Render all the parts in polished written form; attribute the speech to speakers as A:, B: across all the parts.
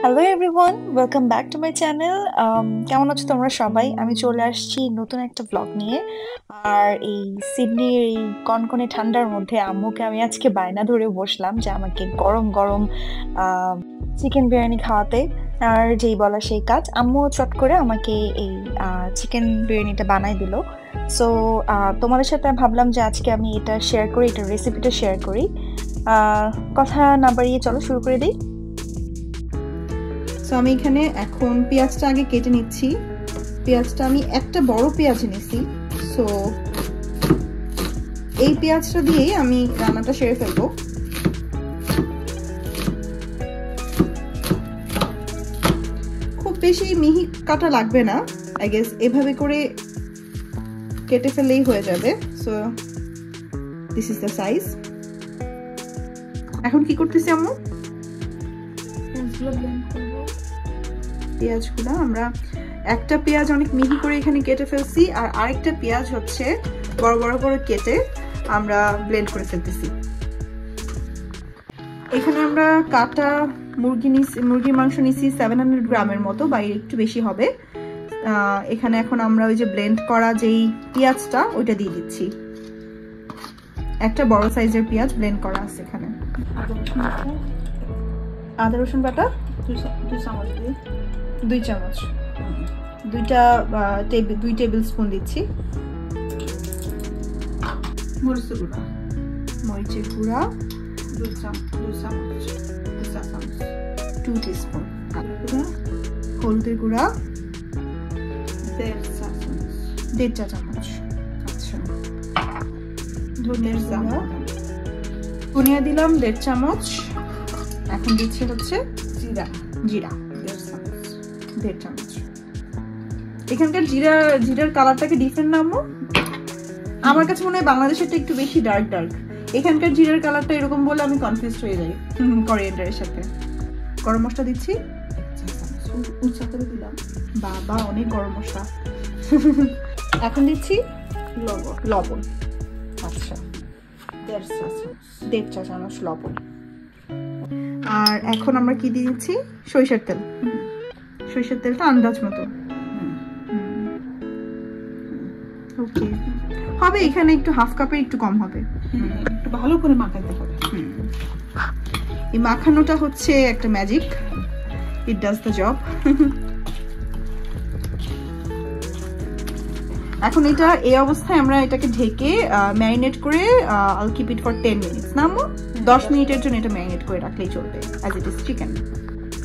A: Hello everyone, welcome back to my channel. কেমন আছো তোমরা সবাই? আমি চলে আসছি নতুন একটা ব্লগ নিয়ে। আর এই সিডনির এই কনকনে ঠান্ডার মধ্যে আম্মুকে আমি আজকে বায়না ধরে বসলাম যে আমাকে গরম গরম চিকেন বিরিয়ানি খাওয়াতে। আর যেই বলা সেই কাজ, আম্মু চট করে আমাকে এই চিকেন বিরিয়ানিটা বানাই দিল। সো তোমাদের সাথে ভাবলাম যে আজকে আমি এটা শেয়ার করি, এটা রেসিপিটা শেয়ার করি। কথা না বাড়িয়ে চলো শুরু করে দিই।
B: সো আমি এখানে এখন পেঁয়াজটা আগে কেটে নিচ্ছি। পেঁয়াজটা আমি একটা বড় পেঁয়াজ নিয়েছি। সো এই পেঁয়াজটা দিয়েই আমি রান্নাটা সেরে ফেলবো। খুব বেশি মিহি কাটা লাগবে না, আই গেস এভাবে করে কেটে ফেললেই হয়ে যাবে। So this is the size. এখন কি করতেছি আম্মু? পেঁয়াজগুলো আমরা একটা পেঁয়াজ অনেক মিহি করে এখানে কেটে ফেলছি, আর আরেকটা পেঁয়াজ হচ্ছে বড় বড় করে কেটে আমরা ব্লেন্ড করে ফেলতেছি। এখানে আমরা কাটা মুরগির মাংস নিচ্ছি 700 গ্রামের মতো, বা একটু বেশি হবে। এখানে এখন আমরা ওই যে ব্লেন্ড করা যেই পেঁয়াজটা ওইটা দিয়ে দিচ্ছি। একটা বড় সাইজের পেঁয়াজ ব্লেন্ড করা আছে এখানে। আদা রসুন বাটা 2 চামচ দিয়ে 2 চামচ, 2 টেবিল স্পুন দিচ্ছি। মরিচের গুঁড়া 2 টিস্পুন, হলুদের গুঁড়া 1.5 চা চামচ। আচ্ছা, ধনিয়ার গুঁড়া ধনিয়া দিলাম 1.5 চামচ। এখন দিচ্ছি হচ্ছে জিরা 1.5 চামচ। এখানকার জিরার কালারটাকে ডিফারেন্ট না আম্মু? আমার কাছে মনে হয় বাংলাদেশেরটা একটু বেশি ডার্ক। এখানকার জিরার কালারটা এরকম বলে আমি কনফিউজ হয়ে যাই করিয়েন্ডারের সাথে। গরম মশলা দিচ্ছি দিলাম, বাবা অনেক গরম মশলা। এখন দিচ্ছি লবণ। আচ্ছা, 1.5 চা চামচ লবণ। আর এখন আমরা কি দিয়েছি? সরিষার তেল। সরিষার তেলটা আন্দাজ মতো। ওকে, হবে এখানে একটু হাফ কাপের একটু কম হবে। একটু ভালো করে মাখাতে হবে। এই মাখানোটা হচ্ছে একটা magic, it does the job. এখন এটা এই অবস্থায় আমরা এটাকে ঢেকে ম্যারিনেট করে আল কিপ ইট ফর 10 মিনিটস। না আম্মু? 10 মিনিটের জন্য এটা ম্যারিনেট করে রাখলেই চলবে, অ্যাজ ইট ইজ চিকেন।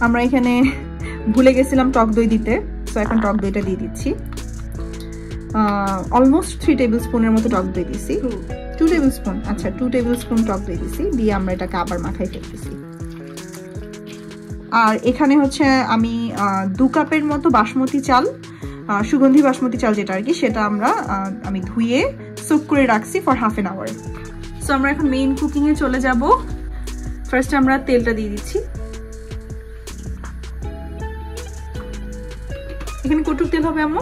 B: আমরা এখানে ভুলে গেছিলাম টক দই দিতে, সো এখন টক দইটা দিয়ে দিচ্ছি। অলমোস্ট 3 টেবিল স্পুনের মতো টক দই দিছি। 2 টেবিল স্পুন, আচ্ছা 2 টেবিল স্পুন টক দই দিছি। দিয়ে আমরা এটাকে আবার মাখাই ফেলতেছি। আর এখানে হচ্ছে আমি 2 কাপের মতো বাসমতি চাল, সুগন্ধি বাসমতি চাল যেটা আর কি, সেটা আমি ধুয়ে সোক করে রাখছি for half an hour. So আমরা এখন মেইন কুকিং এ চলে যাব। ফার্স্ট আমরা তেলটা দিয়ে দিচ্ছি। এখানে কতটুকু তেল হবে আম্মু?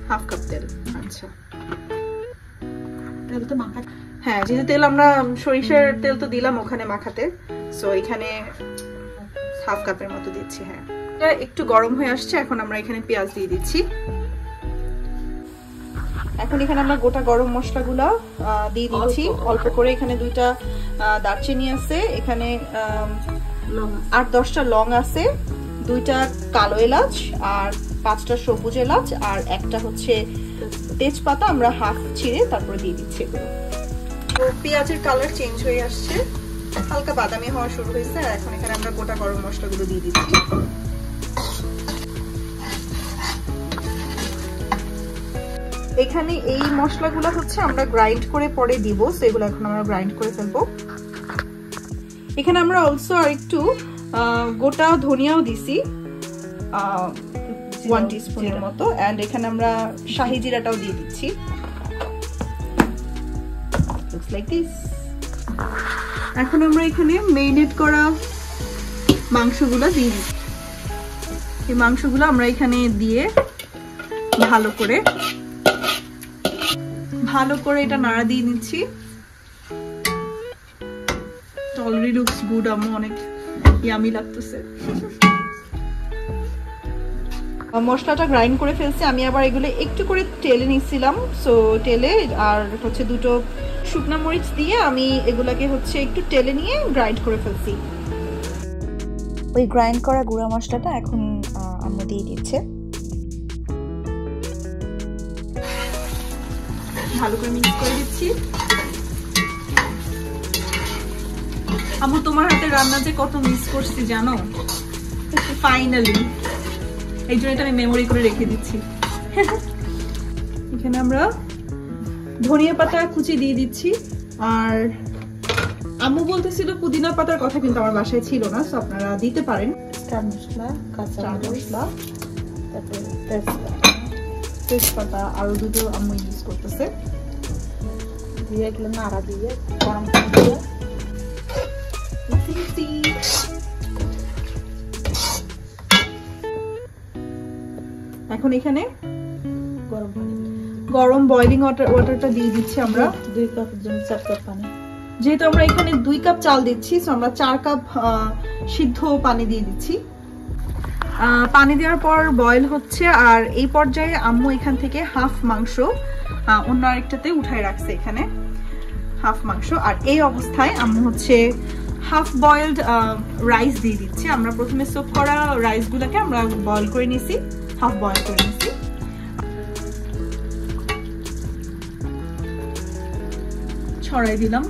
B: হাফ কাপ তেল। আচ্ছা, তেল তো মাখা, হ্যাঁ যেহেতু তেল আমরা সরিষার তেল তো দিলাম ওখানে মাখাতে, সো এখানে হাফ কাপের মতো দিচ্ছি। হ্যাঁ, এটা একটু গরম হয়ে আসছে। এখন আমরা এখানে পেঁয়াজ দিয়ে দিচ্ছি। এখন এখানে আমরা গোটা গরম মশলাগুলো দিয়ে দিচ্ছি অল্প করে। এখানে 2টা দারচিনি আছে, এখানে 8-10টা লং আছে, 2টা কালো এলাচ আর 5টা সবুজ এলাচ, আর একটা হচ্ছে তেজপাতা আমরা হাফ ছিঁড়ে তারপরে দিয়ে দিচ্ছি এগুলো। তো পেঁয়াজের কালার চেঞ্জ হয়ে আসছে, হালকা বাদামি হওয়া শুরু হয়েছে। আর এখন এখানে আমরা গোটা গরম মশলাগুলো দিয়ে দিচ্ছি। এখানে এই মশলাগুলো হচ্ছে আমরা গ্রাইন্ড করে পরে দিব, সো এগুলো এখন আমরা গ্রাইন্ড করে ফেলবো। এখানে আমরা অলসো আর একটু গোটা ধনিয়াও দিছি 1 টিস্পুনের মতো, এন্ড এখানে আমরা শাহি জিরাটাও দিয়ে দিচ্ছি। Looks like this. এখন আমরা এখানে মেরিনেট করা মাংসগুলো দিয়ে দিচ্ছি। এই মাংসগুলো আমরা এখানে দিয়ে ভালো করে এটা নাড়া দিয়ে নিচ্ছি। অলরেডি লুকস গুড আম্মু, অনেক ইয়ামি লাগতেছে। মশলাটা গ্রাইন্ড করে ফেলছি আমি, আবার এগুলো একটু করে টেলে নিচ্ছিলাম। সো টেলে আর হচ্ছে দুটো শুকনা মরিচ দিয়ে আমি এগুলাকে হচ্ছে একটু টেলে নিয়ে গ্রাইন্ড করে ফেলছি।
A: ওই গ্রাইন্ড করা গুঁড়া মশলাটা এখন আম্মু দিয়ে দিচ্ছে।
B: ভালো করে মিক্স করে দিচ্ছি। আম্মু তোমার হাতে রান্না যে কত মিস করছি জানো, ফাইনালি এই জন্য এটা আমি মেমোরি করে রেখে দিচ্ছি। এখানে আমরা ধনিয়া পাতা কুচি দিয়ে দিচ্ছি। আর আম্মু বলতেছিল পুদিনা পাতার কথা, কিন্তু আমার বাসায় ছিল না, সো আপনারা দিতে পারেন।
A: স্টার মশলা, কাঁচা মশলা,
B: তারপরে তেজপাতা আরো দুটো আম্মু ইউজ করতেছে।
A: দিয়ে এগুলো নাড়া দিয়ে গরম পানি দিয়ে
B: এখন এখানে গরম বয়লিং ওয়াটারটা দিয়ে দিচ্ছি আমরা
A: 2 কাপের জন্য 4 কাপ পানি।
B: যেহেতু আমরা এখানে 2 কাপ চাল দিচ্ছি, সো আমরা 4 কাপ সিদ্ধ পানি দিয়ে দিচ্ছি। পানি দেওয়ার পর বয়েল হচ্ছে, আর এই পর্যায়ে আম্মু এখান থেকে হাফ মাংস অন্য আরেকটাতে উঠায় রাখছে, এখানে হাফ মাংস। আর এই অবস্থায় আম্মু হচ্ছে হাফ বয়েলড রাইস দিয়ে দিচ্ছি। আমরা প্রথমে সোক করা রাইসগুলোকে আমরা বয়েল করে নিছি, হাফ বয়েল করে নিছি। ছড়াই দিলাম।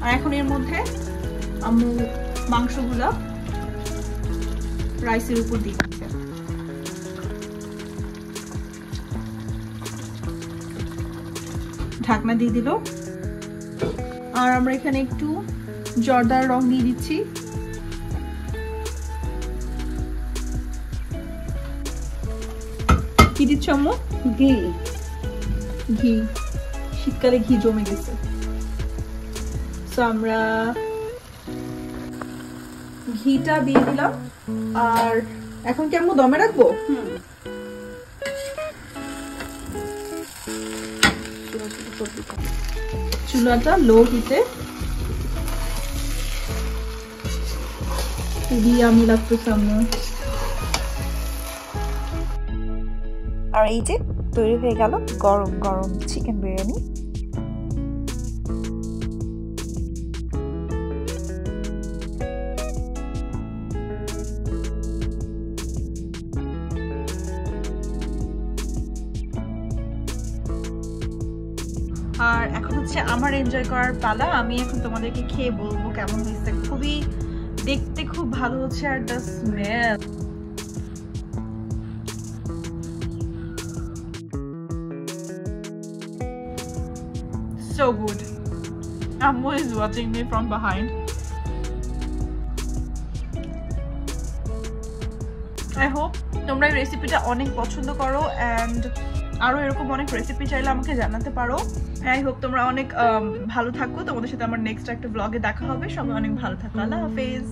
B: আর এখন এর মধ্যে আম্মু মাংসগুলা রাইসের উপর দিয়ে দিচ্ছে। ঢাকনা দিয়ে দিল। আর আমরা এখানে একটু জর্দার রং দিয়ে দিচ্ছি। কি দিচ্ছ আম্মু?
A: ঘি।
B: ঘি, শীতকালে ঘি জমে গেছে। তো আমরা ঘিটা দিয়ে দিলাম। আর এখন কি আম্মু দমে রাখবো? চুলাটা লো হিটে। খুবই আমি লাগতেছে আম্মু।
A: আর এই যে তৈরি হয়ে গেল গরম গরম চিকেন বিরিয়ানি।
B: আর এখন হচ্ছে আমার এনজয় করার পালা। আমি এখন তোমাদেরকে খেয়ে বলবো কেমন হয়েছে। খুবই দেখতে খুব ভালো হচ্ছে, are the smell so good. Ammu is watching me from behind. I hope তোমরা এই রেসিপিটা অনেক পছন্দ করো, এন্ড আরো এরকম অনেক রেসিপি চাইলে আমাকে জানাতে পারো। আই হোপ তোমরা অনেক ভালো থাকো। তোমাদের সাথে আমার নেক্সট একটা ব্লগে দেখা হবে। সবাই অনেক ভালো থাকো। আল্লাহ হাফেজ।